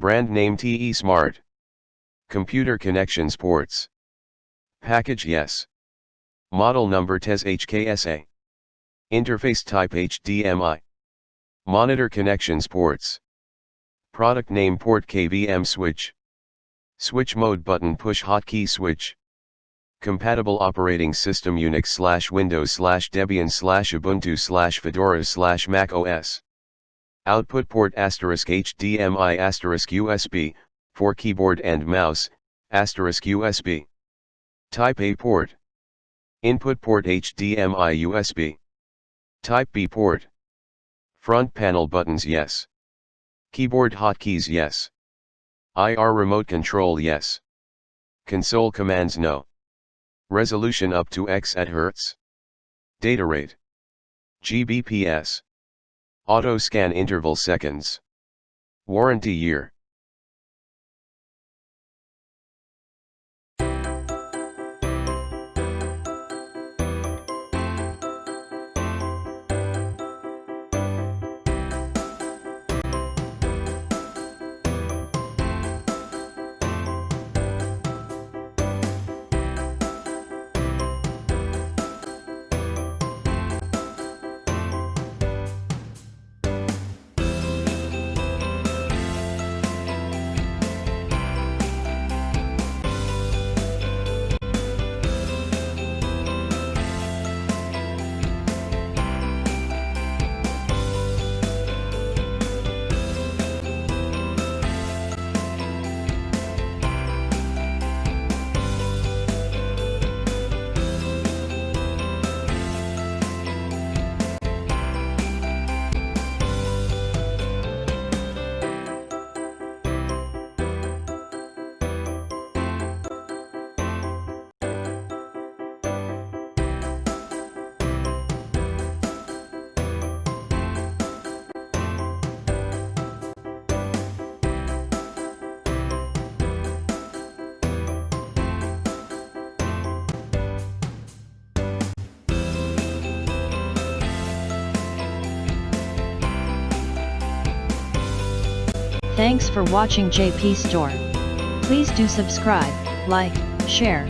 Brand name TESmart. Computer connections ports. Package yes. Model number TES-HKSA. Interface type HDMI. Monitor connections ports. Product name port KVM switch. Switch mode button push hotkey switch. Compatible operating system Unix/Windows/Debian/Ubuntu/Fedora/Mac OS. Output port *HDMI*USB, for keyboard and mouse, *USB. Type A port. Input port HDMI USB. Type B port. Front panel buttons yes. Keyboard hotkeys yes. IR remote control yes. Console commands no. Resolution up to X at Hz. Data rate. Gbps. Auto scan interval seconds. Warranty year. Thanks for watching JP Store. Please do subscribe, like, share,